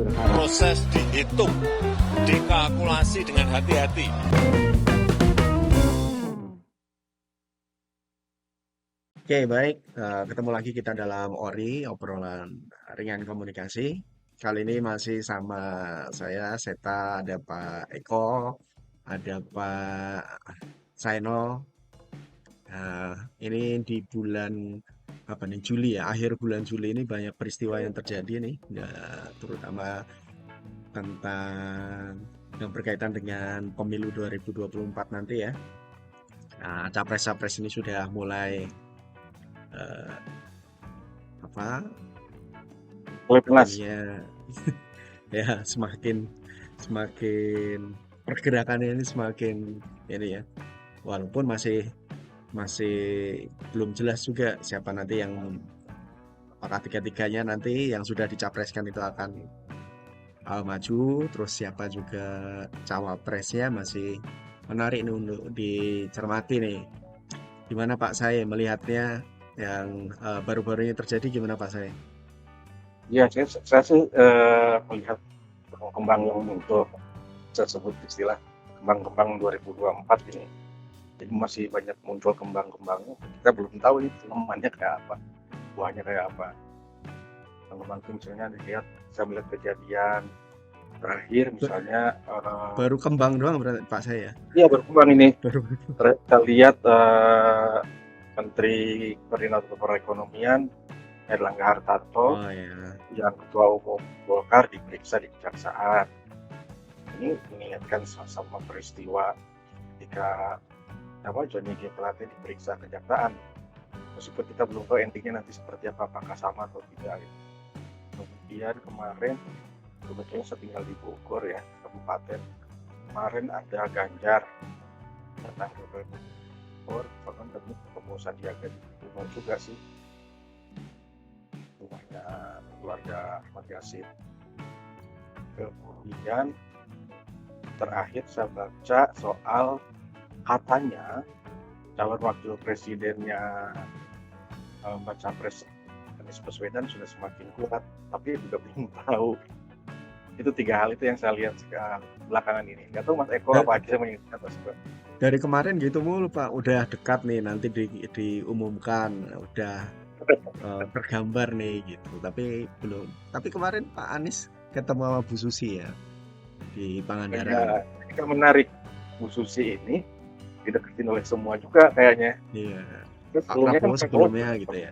berharap. Proses dihitung, dikalkulasi dengan hati-hati. Oke, baik. Ketemu lagi kita dalam ORI, obrolan ringan komunikasi. Kali ini masih sama saya, Seta, ada Pak Eko, ada Pak Saino. Ini di bulan apa nih, Juli ya, akhir bulan Juli ini banyak peristiwa yang terjadi nih, ya, terutama tentang yang berkaitan dengan pemilu 2024 nanti ya. Nah, capres-capres ini sudah mulai eh, apa Kelas. ya ya semakin semakin pergerakannya ini semakin ini ya, walaupun masih masih belum jelas juga siapa nanti yang, apakah tiga-tiganya nanti yang sudah dicapreskan itu akan maju, terus siapa juga cawapresnya masih menarik nih untuk dicermati nih. Gimana Pak saya melihatnya yang baru-baru ini terjadi, gimana Pak saya? Ya, saya sih melihat kembang yang muncul, saya sebut istilah kembang-kembang 2024 ini. Jadi masih banyak muncul kembang-kembangnya. Kita belum tahu ini tanamannya kayak apa, buahnya kayak apa. Kembang itu misalnya dilihat, saya melihat kejadian terakhir misalnya. Baru kembang doang berarti Pak saya? Iya, baru kembang ini. Baru. Kita lihat Menteri Koordinator Perekonomian Erlangga Hartarto, Oh ya. yang Ketua Umum Golkar diperiksa di Kejaksaan. Ini mengingatkan sama peristiwa ketika Johnny G. Plate diperiksa Kejaksaan. Meskipun kita belum tahu endingnya nanti seperti apa, apakah sama atau tidak. Kemudian kemarin, kebetulan saya tinggal di Bogor ya, kabupaten. Kemarin ada Ganjar datang ke Bogor, bahkan ketemu Sandiaga di rumah juga sih, rumahnya keluarga Ahmad Yasin. Kemudian terakhir saya baca soal katanya calon wakil presidennya baca pres Anies Baswedan sudah semakin kuat, tapi juga belum tahu. Itu tiga hal itu yang saya lihat belakangan ini. Nggak tahu Mas Eko apa aja mengingatkan tersebut. Dari kemarin gitu mulu Pak, udah dekat nih nanti diumumkan, udah tergambar nih gitu, tapi belum. Tapi kemarin Pak Anies ketemu sama Bu Susi ya di Pangandaran. Ini kan menarik, Bu Susi ini dideketin oleh semua juga kayaknya. Iya. Terus Pak Prabowo sebelumnya gitu ya.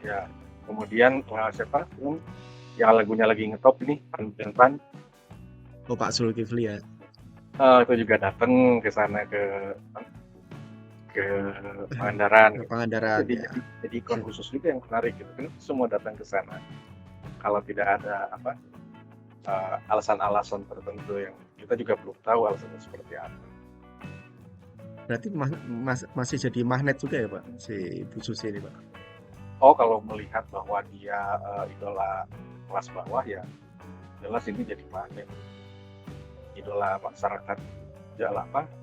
Ya, kemudian siapa yang lagunya lagi ngetop ini, Pan. Oh Pak Zulkifli ya. Itu juga datang ke sana ke Pangandaran. Ke Pangandaran. Jadi ikon khusus juga yang menarik gitu. Kenapa semua datang ke sana? Kalau tidak ada alasan-alasan tertentu yang kita juga belum tahu alasannya seperti apa. Berarti masih jadi magnet juga ya Pak si Bu Susi ini Pak? Oh, kalau melihat bahwa dia idola kelas bawah ya jelas ini jadi magnet. Idola masyarakat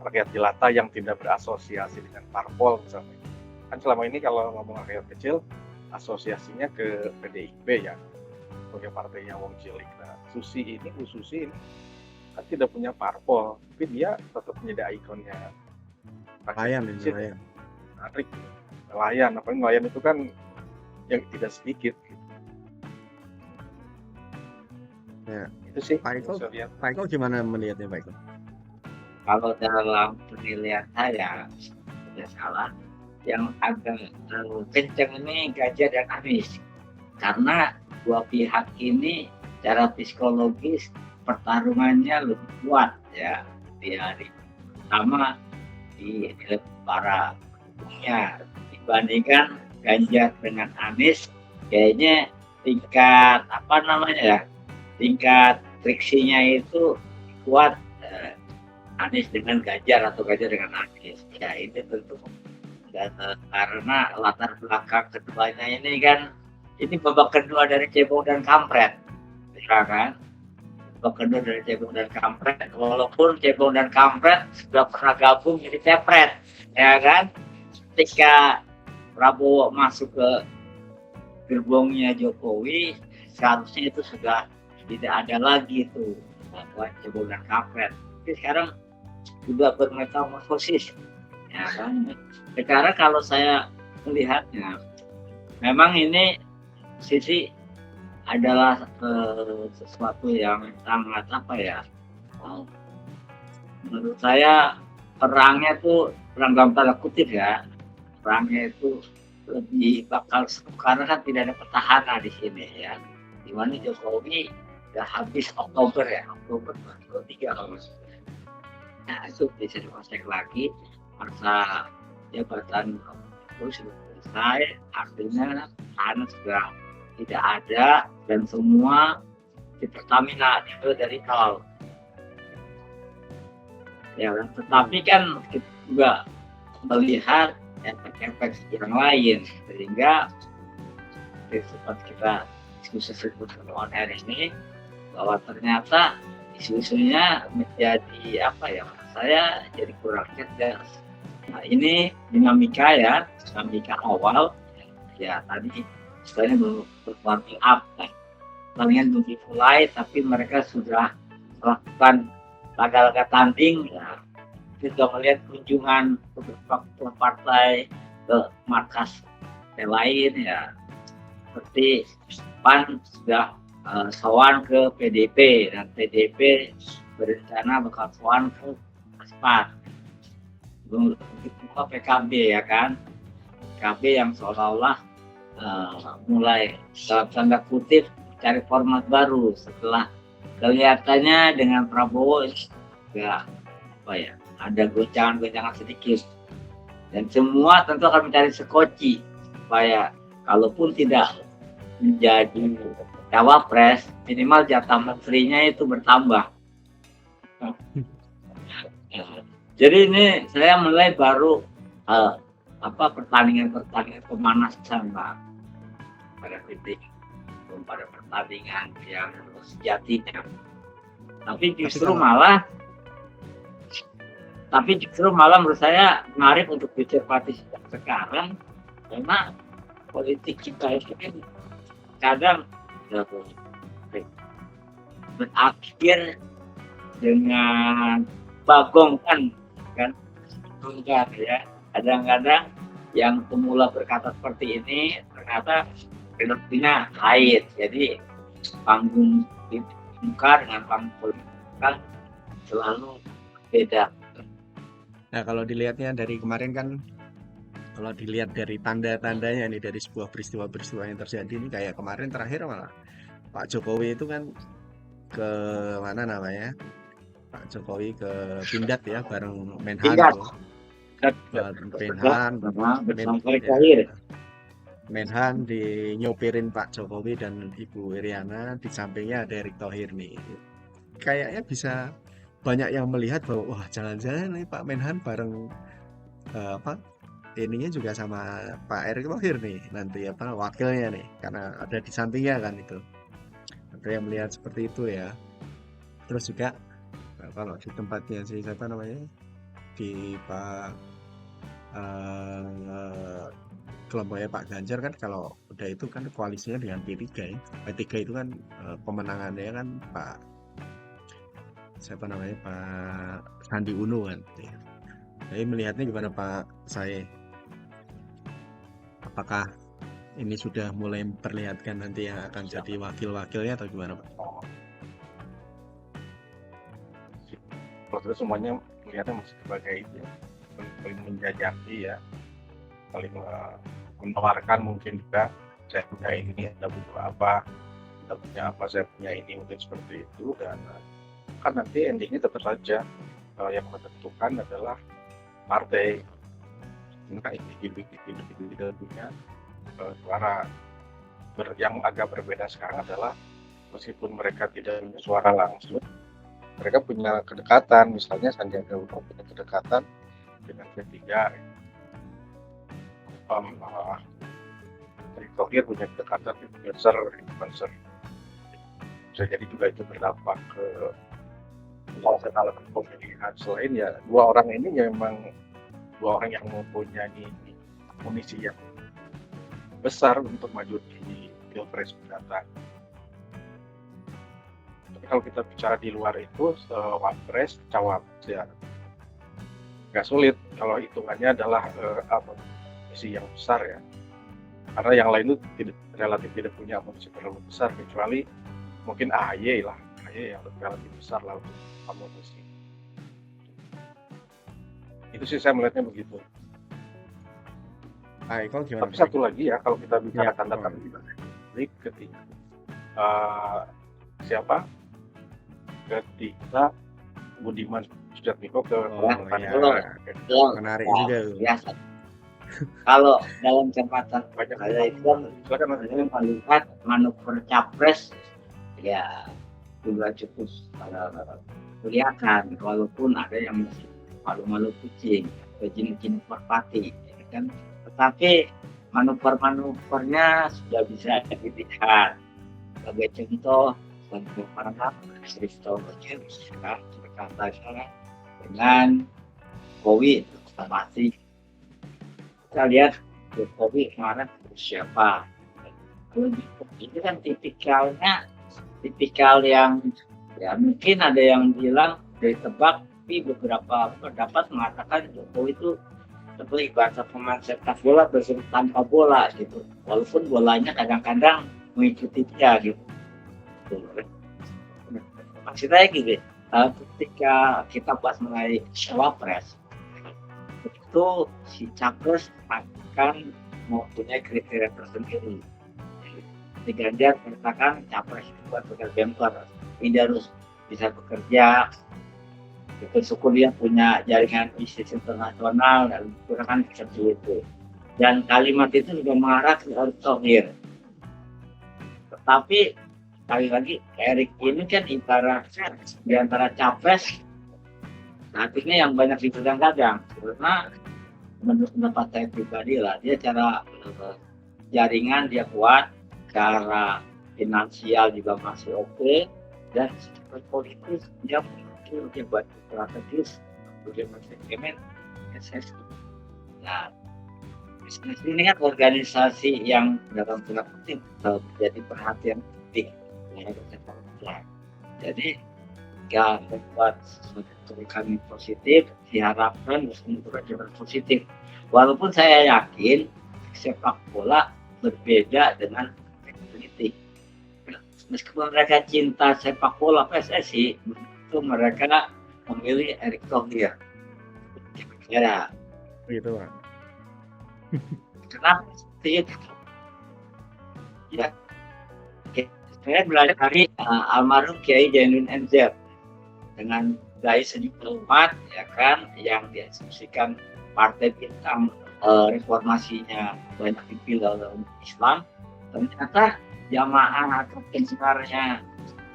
rakyat jelata yang tidak berasosiasi dengan parpol misalnya. Kan selama ini kalau ngomong rakyat kecil asosiasinya ke PDIP ya, sebagai partainya wong cilik. Nah, Bu Susi ini kan tidak punya parpol, tapi dia tetap menjadi ikonnya Nelayan ini, nelayan. Menarik, nelayan, apalagi nelayan itu kan yang tidak sedikit. Ya. Itu sih. Pak Eko gimana melihatnya Pak Eko? Kalau dalam penilaian saya tidak salah, yang agak kenceng ini Ganjar dan Anies, karena dua pihak ini secara psikologis pertarungannya lebih kuat ya di hari pertama di para pendukungnya dibandingkan Ganjar dengan Anies. Kayaknya tingkat tingkat friksinya itu kuat Anies dengan Ganjar atau Ganjar dengan Anies. Ya ini tentu dan karena latar belakang keduanya ini kan ini babak kedua dari cebong dan kampret, ya kan? Babak kedua dari cebong dan kampret. Walaupun cebong dan kampret sudah pernah gabung jadi cepret, ya kan? Ketika Prabowo masuk ke gerbongnya Jokowi, seharusnya itu sudah tidak ada lagi tuh cebol dan kampret. Tapi sekarang juga bermetamorfosis, ya kan. Sekarang kalau saya melihatnya, memang ini sisi adalah sesuatu yang sangat apa ya? Menurut saya perangnya tuh perang dalam tanda kutip ya. Perangnya itu lebih bakal seru karena kan tidak ada petahana di sini ya. Di mana Jokowi udah habis Oktober 23 kalau nggak salah. Nah itu bisa dikonsek lagi masa jabatan itu sudah selesai, artinya petahana sudah tidak ada dan semua di Pertamina itu dari nol. Ya, tetapi kan kita juga melihat efek-efek yang lain sehingga sempat kita diskusi on air ini bahwa ternyata isu-isunya menjadi apa ya, saya jadi kurang cerdas. Nah ini dinamika awal ya tadi istilahnya warming up, pertandingan belum dimulai tapi mereka sudah melakukan laga-laga tanding ya. Kita melihat kunjungan beberapa partai ke markas lain ya, seperti PAN sudah sowan ke PDP dan PDP berencana bakal sowan ke ASPAR. Begitu juga PKB ya kan, PKB yang seolah-olah mulai dalam tanda kutip cari format baru setelah kelihatannya dengan Prabowo juga apa ya, ada goncangan-goncangan sedikit dan semua tentu akan mencari sekoci supaya kalaupun tidak menjadi cawapres minimal jatah menterinya itu bertambah. Jadi ini saya mulai baru pertandingan pemanasan Pak, pada titik pada pertandingan yang sejatinya. Tapi justru malah menurut saya menarik untuk dicermati sekarang karena politik kita itu kan kadang berakhir dengan bagongkan kan tunggal ya. Kadang-kadang yang pemula berkata seperti ini ternyata filosofinya lain. Jadi panggung di muka dengan panggung politik kan selalu beda. Nah, kalau dilihatnya dari kemarin kan, kalau dilihat dari tanda-tandanya nih dari sebuah peristiwa-peristiwa yang terjadi ini kayak kemarin terakhir malah Pak Jokowi itu kan ke mana namanya? Pak Jokowi ke Pindad ya bareng Menhan tuh. Menhan dinyopirin Pak Jokowi dan Ibu Iriana, di sampingnya ada Erick Thohir nih. Kayaknya bisa banyak yang melihat bahwa wah jangan-jangan nih Pak Menhan bareng ininya juga sama Pak Erick Thohir nih nanti wakilnya nih, karena ada di sampingnya kan itu. Ada yang melihat seperti itu ya. Terus juga kalau di tempatnya siapa namanya di Pak kelompoknya Pak Ganjar kan kalau udah itu kan koalisinya dengan P3 ya. P3 itu kan pemenangannya kan Pak Sandi Uno kan ya. Jadi melihatnya gimana Pak Sae? Apakah ini sudah mulai memperlihatkan nanti yang akan jadi wakil-wakilnya atau gimana Pak? Kalau semuanya melihatnya masih sebagai itu paling menjajaki ya, paling menawarkan mungkin juga saya punya ini, Anda butuh apa, Anda punya apa, saya punya ini, mungkin seperti itu. Dan kan nanti endingnya tetap saja yang menentukan adalah partai. Maka individu punya suara. Yang agak berbeda sekarang adalah meskipun mereka tidak punya suara langsung, mereka punya kedekatan. Misalnya Sandiaga Uno punya kedekatan dengan P3, Erick Thohir punya kedekatan influencer. Bisa jadi juga itu berdampak ke nasional pemilihan. Selain ya dua orang ini memang dua orang yang mempunyai amunisi yang besar untuk maju di Pilpres mendatang. kalau kita bicara di luar itu wapres, cawapres ya nggak sulit kalau hitungannya adalah amunisi yang besar ya. Karena yang lain itu relatif tidak punya amunisi terlalu besar kecuali mungkin AHY lah, AHY yang relatif besar lah untuk amunisi. Itu sih saya melihatnya begitu. Eko gimana? Tapi satu lagi ya, kalau kita bicara Ya, tanda-tanda publik ketika ketika Budiman Sujatmiko ke Oh Pan- ya, Kalau menarik ya, juga tuh. biasa. Kalau dalam kesempatan banyak saya itu silakan nanti. saya melihat manuver capres ya juga cukup kelihatan, walaupun ada yang masih malu-malu kucing atau jenis-jenis merpati, ya kan? Tetapi manuver-manuvernya sudah bisa dilihat. Sebagai contoh, bagaimana Risto berkata dengan Jokowi masih kita lihat Jokowi kemarin siapa? Ini kan tipikal yang ya mungkin ada yang bilang dari tebak, tapi beberapa pendapat mengatakan Jokowi itu seperti bahasa pemain sepak bola bermain tanpa bola gitu, walaupun bolanya kadang-kadang mengikuti dia gitu. Maksud saya gini, ketika kita bahas mengenai cawapres itu si capres akan mempunyai kriteria tersendiri. Di Ganjar mengatakan capres itu buat bekerja bemper, dia harus bisa bekerja, syukur dia punya jaringan bisnis internasional dan kurang seperti itu. Dan kalimat itu juga mengarah ke Erick Thohir. Tetapi sekali lagi Erick ini kan ibaratnya di antara capres saat ini yang banyak digadang-gadang, karena menurut pendapat saya pribadi lah, dia cara jaringan dia kuat, cara finansial juga masih oke, dan secara politis dia buat strategis bagaimana manajemen PSSI. Nah, PSSI ini kan organisasi yang dalam tanda kutip menjadi perhatian penting. Jadi jika membuat sesuatu kami positif, diharapkan menunjukkan jalan positif. Walaupun saya yakin sepak bola berbeda dengan politik. Meskipun mereka cinta sepak bola PSSI, itu mereka memilih Erick Thohir. Ya, Gitu Pak. kenapa seperti itu? Ya, saya belajar dari almarhum Kiai Jainuddin MZ dengan gaya sejumlah umat, ya kan, yang dieksekusikan partai bintang reformasinya banyak dipilih oleh umat Islam. Ternyata jamaah atau pensiarnya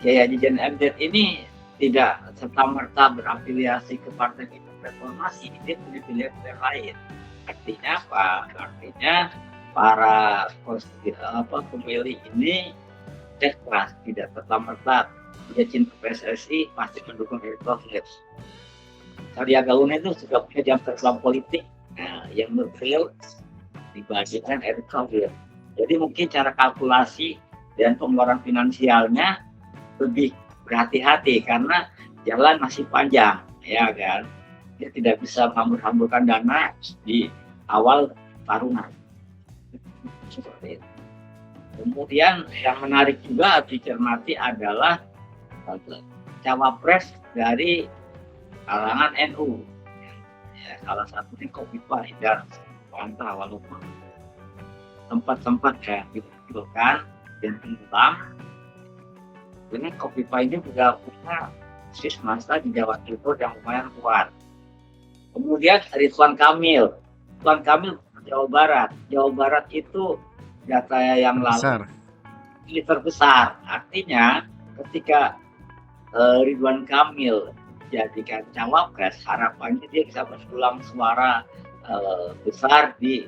Kiai Haji Jainuddin MZ ini tidak serta-merta berafiliasi ke partai reformasi, dia pilih yang lain. Artinya apa? Artinya para pemilih ini keras, tidak serta-merta dia cinta PSSI pasti mendukung Erick Thohir. Sandiaga Uno itu juga punya jam terbang politik, yang beliau dibandingkan Erick Thohir. Jadi mungkin cara kalkulasi dan pengeluaran finansialnya lebih berhati-hati karena jalan masih panjang, ya kan? Dia tidak bisa menghambur-hamburkan dana di awal taruhan. Seperti itu. Kemudian yang menarik juga dicermati adalah cawapres dari kalangan NU. Ya, salah satunya Kofifa Indar Parawansa, walaupun tempat-tempat ya dikumpulkan dan tenggelam. Ini Kofifa ini juga punya basis massa di Jawa Timur yang lumayan kuat. Kemudian Ridwan Kamil Jawa Barat itu data yang lalu ini terbesar. Artinya ketika Ridwan Kamil jadikan cawapres, harapannya dia bisa mendulang suara besar di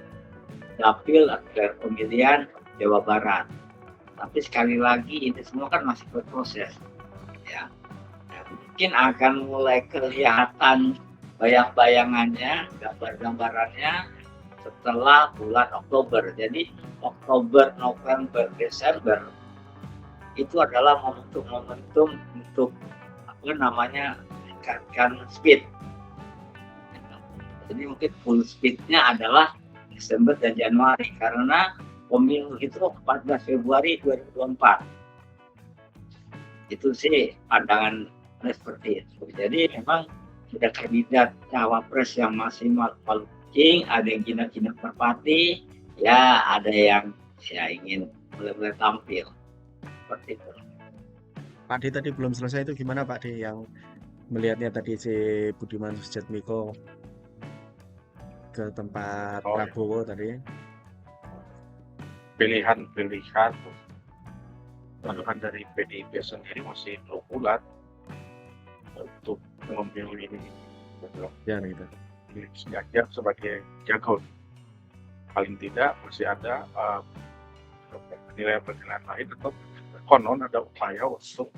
dapil atau pemilihan Jawa Barat. Tapi sekali lagi ini semua kan masih berproses, ya. Mungkin akan mulai kelihatan bayang-bayangannya, gambar-gambarannya setelah bulan Oktober. Jadi Oktober, November, Desember itu adalah momentum untuk meningkatkan speed. Jadi mungkin full speednya adalah Desember dan Januari karena pemilu itu 14 Februari 2024. Itu sih pandangan seperti itu. Jadi memang ada kandidat cawapres yang masih malu-maluing, ada yang jinak-jinak merpati, ya ada yang ingin mulai tampil seperti itu. Pak D tadi belum selesai itu gimana Pak D yang melihatnya tadi si Budiman Sujatmiko ke tempat Prabowo tadi? Pilihan bahkan dari PDIP sendiri masih belum bulat untuk memilih ini. Ya gitu. Ganjar sebagai jagoan, paling tidak masih ada penilaian lain atau konon ada upaya untuk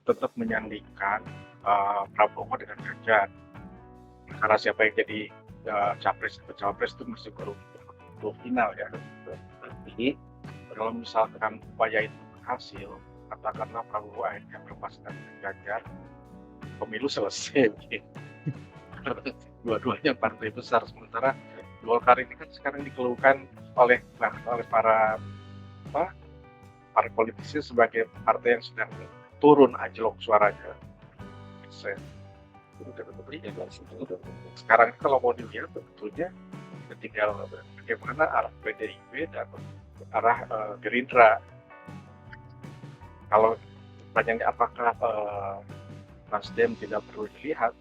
tetap menyandingkan Prabowo dengan Ganjar. Karena siapa yang jadi capres atau cawapres itu masih belum final ya. Tapi kalau misalkan upaya itu berhasil, katakanlah Prabowo akhirnya berpasangan dengan Ganjar, pemilu selesai. Dua-duanya partai besar, sementara Golkar ini kan sekarang dikeluhkan oleh para politisi sebagai partai yang sedang turun anjlok suaranya. Sekarang kalau mau dilihat sebetulnya tinggal bagaimana arah PDIP dan arah Gerindra. Kalau pertanyaannya apakah Nasdem tidak perlu dilihat,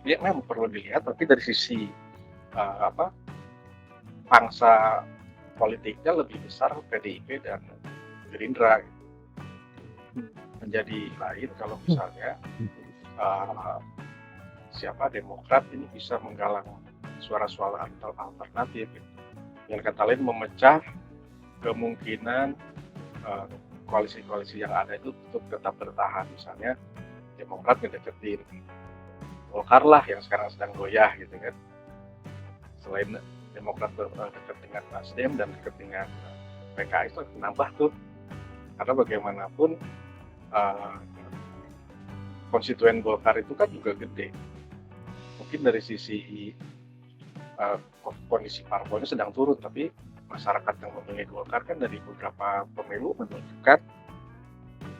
ya memang perlu dilihat, tapi dari sisi pangsa politiknya lebih besar PDIP dan Gerindra. Menjadi lain kalau misalnya Demokrat ini bisa menggalang suara-suara alternatif. Yang kata lain memecah kemungkinan koalisi-koalisi yang ada itu untuk tetap bertahan. Misalnya Demokrat ngedeketin Golkar lah yang sekarang sedang goyah gitu kan. Selain Demokrat dekat dengan Nasdem dan dekat dengan PKS itu nambah tuh. Karena bagaimanapun konstituen Golkar itu kan juga gede. Mungkin dari sisi kondisi parpolnya sedang turun, tapi masyarakat yang memilih Golkar kan dari beberapa pemilu menunjukkan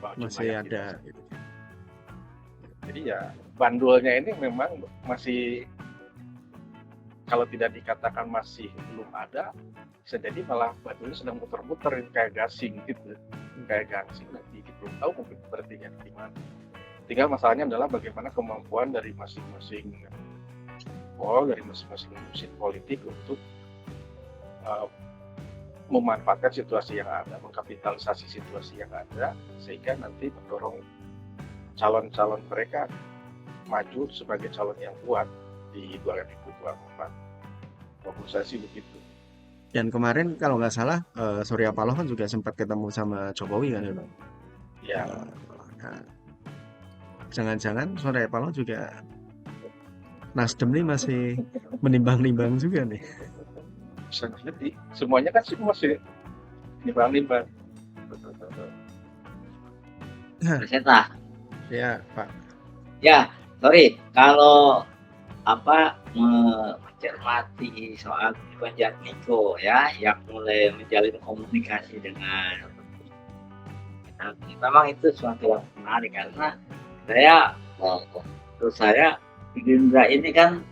bahwa masih ada gitu. Jadi ya bandulnya ini memang masih, kalau tidak dikatakan masih belum ada, bisa jadi malah bandulnya sedang muter-muter kayak gasing gitu. Kayak gasing nanti belum tahu mungkin berartinya di mana. Tinggal masalahnya adalah bagaimana kemampuan dari masing-masing mesin politik untuk memanfaatkan situasi yang ada, mengkapitalisasi situasi yang ada, sehingga nanti mendorong calon-calon mereka maju sebagai calon yang kuat di 2024. Menurut saya sih begitu. Dan kemarin kalau nggak salah Surya Paloh kan juga sempat ketemu sama Jokowi kan ya Bang? Ya. Jangan-jangan Surya Paloh juga Nasdem nih masih menimbang-nimbang juga nih. Bisa jadi. Semuanya kan masih nimbang-nimbang. Preseta. Ya Pak. Ya, sorry. Kalau mencermati soal Sujatmiko ya, yang mulai menjalin komunikasi dengan memang itu suatu yang menarik karena menurut saya Gerindra ini kan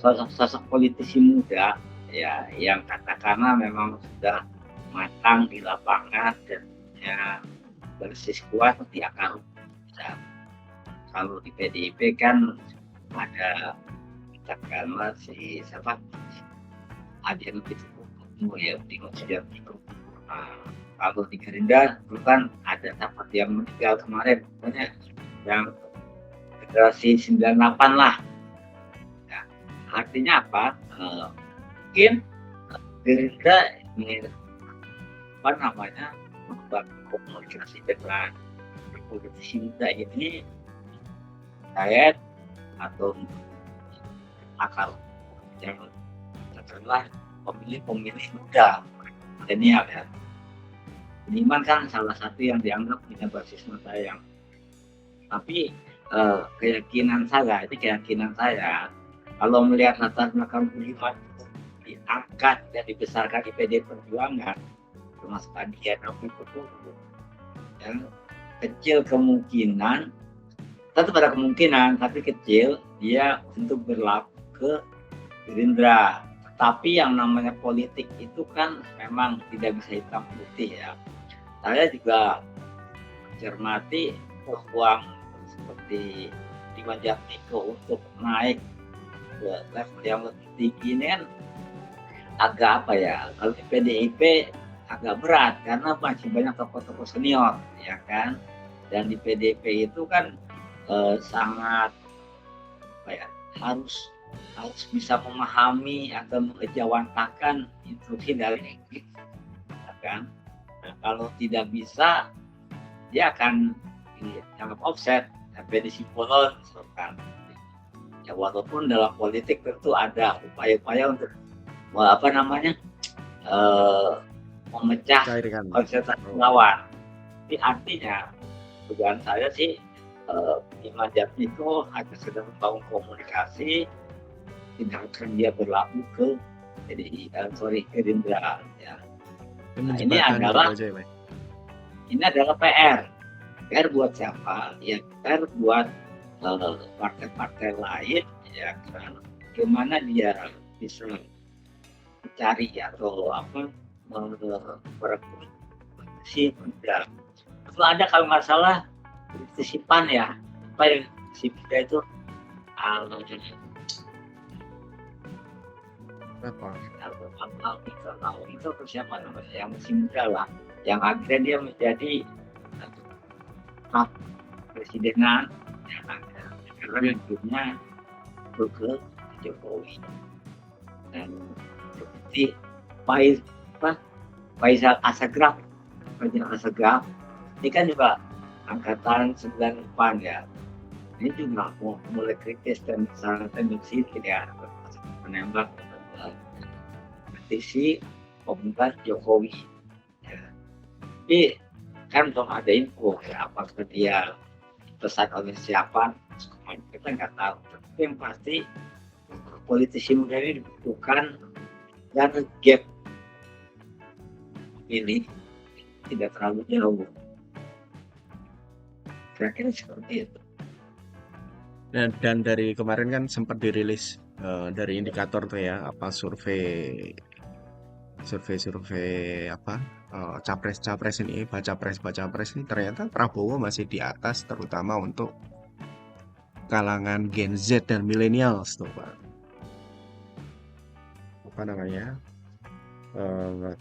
sosok politisi muda ya, yang katakanlah memang sudah matang di lapangan dan ya berbasis kuat di akar rumput. Kalau di PDIP kan ada katakanlah ada yang lebih ketemu ya di Sujatmiko. Kalau di Gerindra itu kan ada dapat yang meninggal kemarin, pokoknya yang generasi 98 lah. Nah, artinya apa? Mungkin Gerindra ingin membangun komunikasi dengan politisi muda ini terkait atau akal yang katakanlah pemilih muda milenial ya. Budiman kan salah satu yang dianggap punya basis masa yang, tapi keyakinan saya, kalau melihat latar belakang Budiman itu diangkat dan dibesarkan di PD Perjuangan, termasuk Adian Apitupulu, yang kecil kemungkinan, tetap ada kemungkinan, tapi kecil dia untuk berlaku ke Gerindra. Tapi yang namanya politik itu kan memang tidak bisa hitam putih ya. Saya juga cermati peluang seperti Diman Jatmiko untuk naik ke level yang lebih tinggi ini kan agak apa ya, kalau di PDIP agak berat karena masih banyak tokoh-tokoh senior ya kan, dan di PDIP itu kan sangat apa ya, harus bisa memahami atau mengejawantakan instruksi dari ya kan. Nah, kalau tidak bisa dia akan dianggap offset sampai disimpulkan misalkan. Ya walaupun dalam politik tentu ada upaya-upaya untuk memecah Cairkan. konsentrasi lawan. Tapi artinya dugaan saya sih Diman Jatmiko hanya sedang membangun komunikasi, tidak akan dia berlaku ke Gerindra ya. Nah, ini adalah PR buat siapa? Ya PR buat partai-partai lain ya kan. Gimana dia bisa mencari atau merekrut si muda. Itu ada kalau nggak salah tisipan ya, apa yang si muda itu itu siapa namanya, yang masih muda lah, yang akhirnya dia menjadi presidenan karena hidupnya ke Jokowi. Dan seperti Faisal Assagraf ini kan juga angkatan 98 ya. Ini juga mulai kritis dan sangat tendensi tidak menembak petisi komunitas Jokowi ya. Tapi kan belum ada info ya, apakah dia pesan oleh siapa, kita nggak tahu. Tapi yang pasti politisi muda ini dibutuhkan dan gap ini tidak terlalu jauh. Kira-kira seperti itu. Dan dari kemarin kan sempat dirilis dari indikator tuh ya, apa survei apa capres ini, baca pres ini ternyata Prabowo masih di atas, terutama untuk kalangan Gen Z dan millennials tuh Pak. Apa namanya?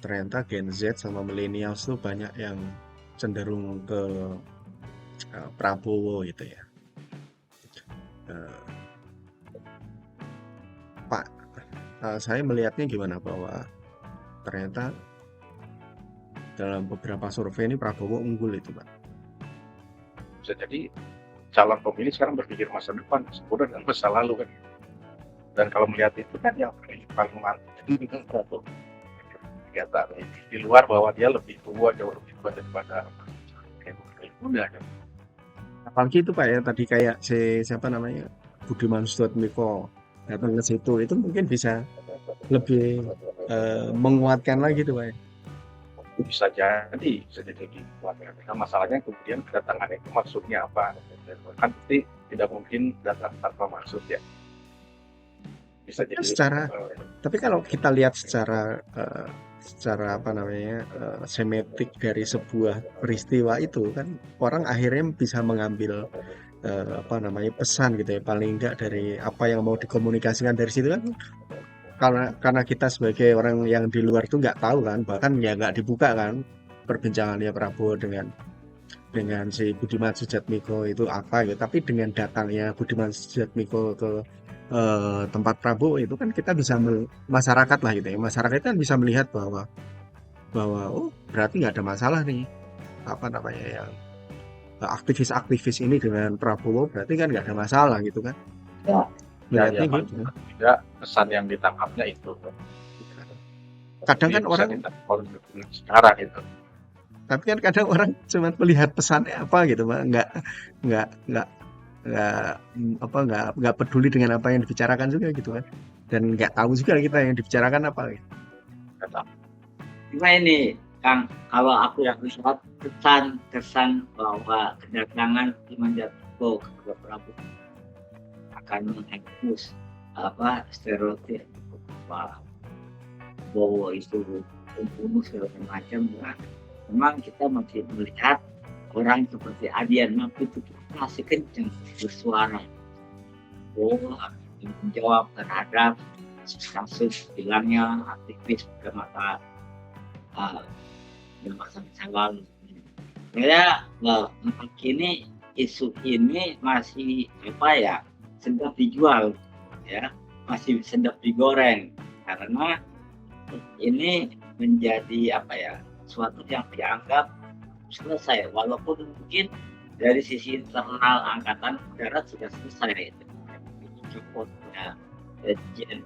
Ternyata Gen Z sama millennials tuh banyak yang cenderung ke Prabowo gitu ya. Pak, saya melihatnya gimana, bahwa ternyata dalam beberapa survei ini Prabowo unggul itu Pak. Bisa jadi calon pemilih sekarang berpikir masa depan sempurna dengan masa lalu kan. Dan kalau melihat itu kan yang paling mantap Prabowo. Di luar bahwa dia lebih tua, jauh lebih tua daripada muda kan. Apalagi itu Pak ya, tadi kayak siapa namanya, Budiman Sujatmiko datang ke situ, itu mungkin bisa lebih menguatkan lagi tuh Pak ya. Bisa jadi lebih kuat ya. Karena masalahnya kemudian kedatangan itu maksudnya apa? Kan pasti tidak mungkin datang tanpa maksud ya. Bisa jadi tapi kalau kita lihat secara apa namanya, semetik dari sebuah peristiwa itu kan, orang akhirnya bisa mengambil apa namanya, pesan gitu ya, paling enggak dari apa yang mau dikomunikasikan dari situ kan. Karena kita sebagai orang yang di luar itu nggak tahu kan, bahkan ya nggak dibuka kan perbincangannya Prabowo dengan si Budiman Sujatmiko itu apa gitu. Tapi dengan datangnya Budiman Sujatmiko ke tempat Prabowo itu kan, kita bisa masyarakat lah gitu ya, masyarakat kan bisa melihat bahwa oh berarti nggak ada masalah nih, apa namanya, yang aktivis ini dengan Prabowo, berarti kan nggak ada masalah gitu kan. Melihatnya gitu. Tidak, pesan yang ditangkapnya itu. Kadang kan orang sekarang itu. Tapi kan kadang orang cuma melihat pesannya apa gitu, Pak. Nggak nggak nggak peduli dengan apa yang dibicarakan juga gitu kan. Dan nggak tahu juga kita yang dibicarakan apa gitu. Cuma ini, Kang, kalau aku yang lihat kesan bahwa kedatangan Imam Jatuh ke Prabu akan menghapus stereotip bahwa Bowo itu pembunuh segala macam. Nah, memang kita masih melihat orang seperti Adian Mampu itu masih kencang bersuara. Bowo menjawab terhadap kasus hilangnya aktivis ke mata masa lalu. Saya kini isu ini masih sedap dijual, ya, masih sedap digoreng karena ini menjadi suatu yang dianggap selesai, walaupun mungkin dari sisi internal angkatan darat sudah selesai. Copotnya Jen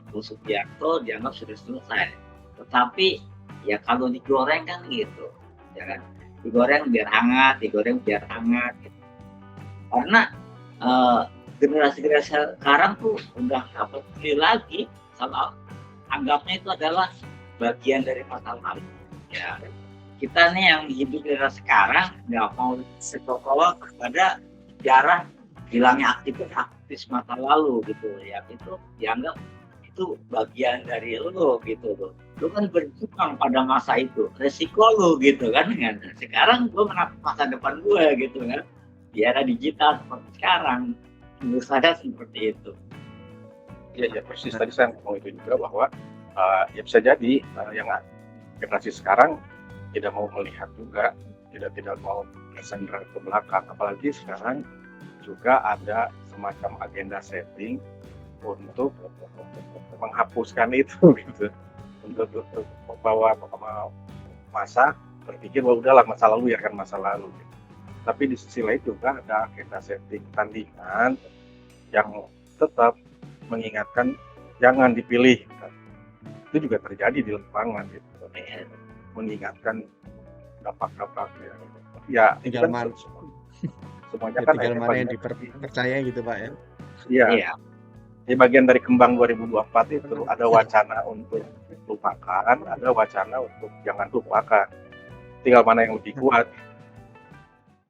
Subianto dianggap sudah selesai, tetapi ya kalau digoreng kan gitu, ya kan, digoreng biar hangat gitu. Karena generasi sekarang tuh udah nggak peduli lagi, soal anggapnya itu adalah bagian dari masa lalu. Ya, kita nih yang hidup di era sekarang nggak mau sekolah kepada sejarah hilangnya aktivis masa lalu gitu ya, itu dianggap itu bagian dari lo gitu loh. Lo kan berjuang pada masa itu, resiko lo gitu kan. Sekarang gue menatap masa depan gue gitu kan, di era digital seperti sekarang. Menurut saya seperti itu. Ya persis tadi saya ngomong itu juga bahwa ya bisa jadi yang generasi sekarang tidak mau melihat juga, tidak mau bersandar ke belakang, apalagi sekarang juga ada semacam agenda setting untuk menghapuskan itu gitu, untuk membawa masa berpikir bahwa udahlah masa lalu ya kan masa lalu gitu. Tapi di sisi lain juga ada agenda setting tandingan yang tetap mengingatkan jangan dipilih. Itu juga terjadi di lapangan gitu. Mengingatkan dampak-dampak ya tinggal kan mana semuanya kan tinggal mana yang dipercaya gitu Pak ya. Iya. Di bagian dari Kembang 2024 itu ada wacana untuk lupakan, ada wacana untuk jangan lupakan. Tinggal mana yang lebih kuat.